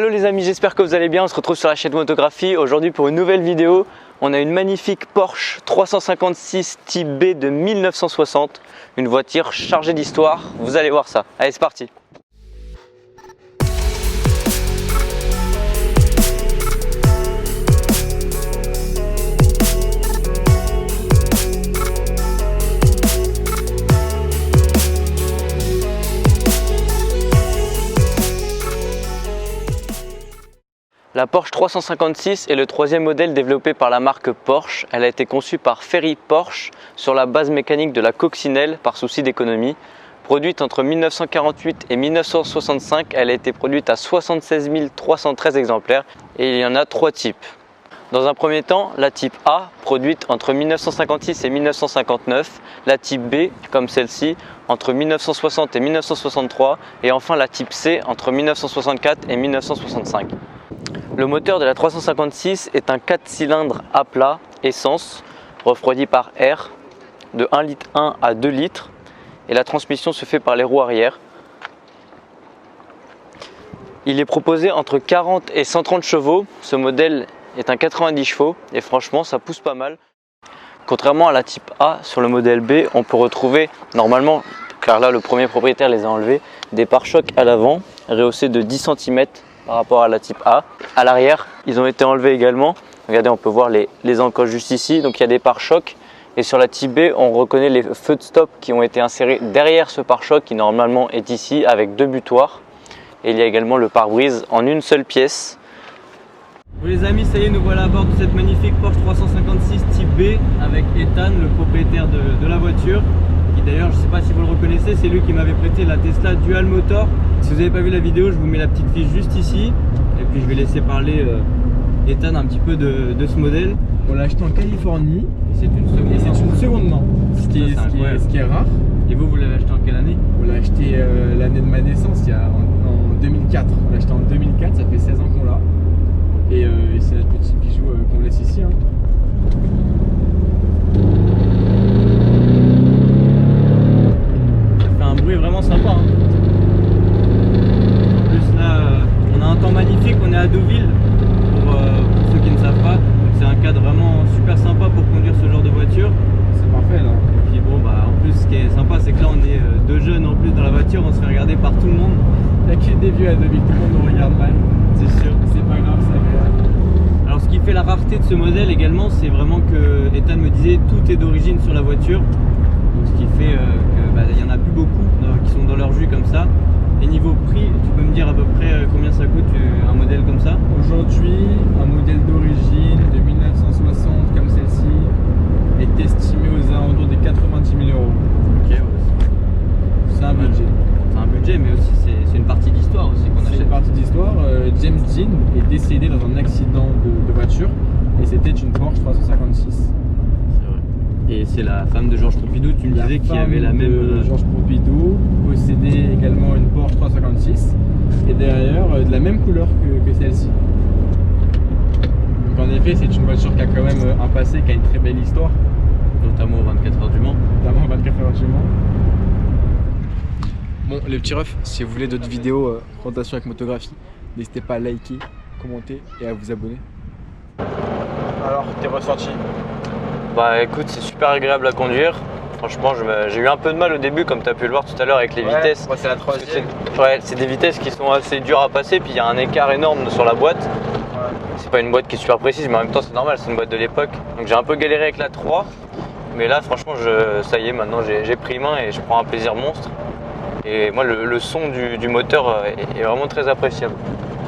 Hello les amis, j'espère que vous allez bien. On se retrouve sur la chaîne Motographie aujourd'hui pour une nouvelle vidéo. On a une magnifique Porsche 356 Type B de 1960, une voiture chargée d'histoire, vous allez voir ça. Allez, c'est parti. La Porsche 356 est le troisième modèle développé par la marque Porsche. Elle a été conçue par Ferry Porsche sur la base mécanique de la coccinelle par souci d'économie. Produite entre 1948 et 1965, elle a été produite à 76 313 exemplaires et il y en a trois types. Dans un premier temps, la type A, produite entre 1956 et 1959, la type B, comme celle-ci, entre 1960 et 1963, et enfin la type C, entre 1964 et 1965. Le moteur de la 356 est un 4 cylindres à plat, essence, refroidi par air, de 1,1 litre à 2 litres, et la transmission se fait par les roues arrière. Il est proposé entre 40 et 130 chevaux, ce modèle est un 90 chevaux, et franchement ça pousse pas mal. Contrairement à la type A, sur le modèle B, on peut retrouver normalement, car là le premier propriétaire les a enlevés, des pare-chocs à l'avant, rehaussés de 10 cm, par rapport à la type A. À l'arrière, ils ont été enlevés également. Regardez, on peut voir les encoches juste ici. Donc il y a des pare-chocs. Et sur la type B, on reconnaît les feux de stop qui ont été insérés derrière ce pare-choc qui normalement est ici avec deux butoirs. Et il y a également le pare-brise en une seule pièce. Bon les amis, ça y est, nous voilà à bord de cette magnifique Porsche 356 Type B avec Ethan, le propriétaire de la voiture. Qui d'ailleurs, je ne sais pas si vous le reconnaissez, c'est lui qui m'avait prêté la Tesla Dual Motor. Si vous n'avez pas vu la vidéo, je vous mets la petite fiche juste ici. Et puis je vais laisser parler Ethan un petit peu de ce modèle. On l'a acheté en Californie. C'est une seconde main. Ce qui est rare. Et vous l'avez acheté en quelle année? On l'a acheté l'année de ma naissance, en 2004. On l'a acheté en 2004, ça fait 16 ans qu'on l'a. Et c'est notre petit bijou qu'on laisse ici. Un bruit vraiment sympa. En plus là, on a un temps magnifique, on est à Deauville pour ceux qui ne savent pas. C'est un cadre vraiment super sympa pour conduire ce genre de voiture. C'est parfait là. Et puis bon bah en plus ce qui est sympa c'est que là on est deux jeunes en plus dans la voiture, on se fait regarder par tout le monde. Il n'y a que des vieux à Deauville, tout le monde nous regarde mal. C'est sûr. C'est pas grave, c'est agréable. Alors ce qui fait la rareté de ce modèle également, c'est vraiment que Ethan me disait tout est d'origine sur la voiture. Donc, ce qui fait qu'il n'y en a plus beaucoup qui sont dans leur jus comme ça. Et niveau prix, tu peux me dire à peu près combien ça coûte un modèle comme ça? Aujourd'hui, un modèle d'origine de 1960 comme celle-ci est estimé aux alentours des 90 000 euros. Ok, ouais. C'est un budget. C'est un budget, mais aussi c'est une partie d'histoire aussi qu'on achète. C'est une partie d'histoire. James Dean est décédé dans un accident de voiture et c'était une Porsche 356. Et c'est la femme de Georges Pompidou, tu me disais, qui avait la même. Georges Pompidou possédait également une Porsche 356 et derrière de la même couleur que celle-ci. Donc en effet, c'est une voiture qui a quand même un passé, qui a une très belle histoire. Notamment aux 24 heures du Mans. Notamment aux 24 heures du Mans. Bon, les petits refs, si vous voulez d'autres vidéos présentation avec motographie, n'hésitez pas à liker, commenter et à vous abonner. Alors, t'es ressorti? Bah écoute, c'est super agréable à conduire. Franchement, j'ai eu un peu de mal au début, comme tu as pu le voir tout à l'heure avec les vitesses. Moi, c'est la troisième. Ouais, c'est des vitesses qui sont assez dures à passer, puis il y a un écart énorme sur la boîte. Ouais. C'est pas une boîte qui est super précise, mais en même temps c'est normal, c'est une boîte de l'époque. Donc j'ai un peu galéré avec la 3, mais là franchement, ça y est, maintenant j'ai pris main et je prends un plaisir monstre. Et moi, le son du moteur est vraiment très appréciable.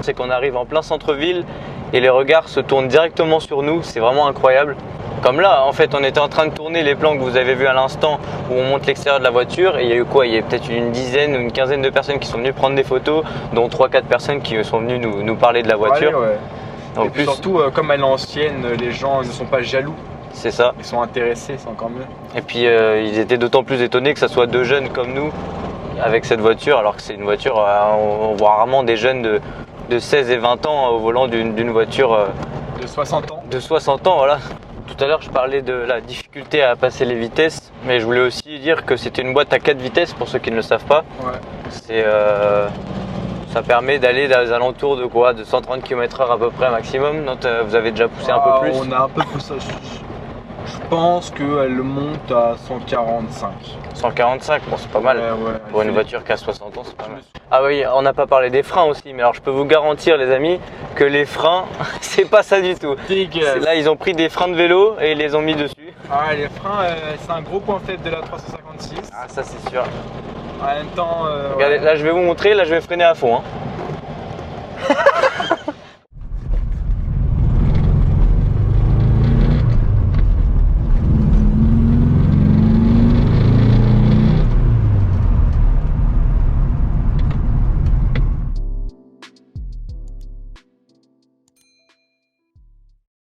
C'est qu'on arrive en plein centre-ville et les regards se tournent directement sur nous, c'est vraiment incroyable. Comme là, en fait, on était en train de tourner les plans que vous avez vus à l'instant où on monte l'extérieur de la voiture et il y a eu quoi? Il y a peut-être une dizaine ou une quinzaine de personnes qui sont venues prendre des photos, dont 3-4 personnes qui sont venues nous parler de la voiture. Ouais. En et plus, surtout, comme elle est ancienne, les gens ne sont pas jaloux. C'est ça. Ils sont intéressés, c'est encore mieux. Et puis, ils étaient d'autant plus étonnés que ça soit deux jeunes comme nous avec cette voiture, alors que c'est une voiture, on voit rarement des jeunes de 16 et 20 ans au volant d'une voiture de 60 ans. De 60 ans, voilà. Tout à l'heure, je parlais de la difficulté à passer les vitesses, mais je voulais aussi dire que c'était une boîte à 4 vitesses pour ceux qui ne le savent pas. Ouais. C'est Ça permet d'aller dans les alentours de quoi? De 130 km/h à peu près maximum. Donc, vous avez déjà poussé un peu plus? On a un peu poussé. Je pense qu'elle monte à 145. 145, bon c'est pas mal. Ouais, Pour une voiture qui a 60 ans, c'est pas mal. Ah oui, on n'a pas parlé des freins aussi, mais alors je peux vous garantir les amis que les freins, c'est pas ça du tout. Dégueulasse. Là ils ont pris des freins de vélo et ils les ont mis dessus. Ah, les freins, c'est un gros point faible de la 356. Ah ça c'est sûr. En même temps, Regardez, là je vais vous montrer, là je vais freiner à fond. Hein.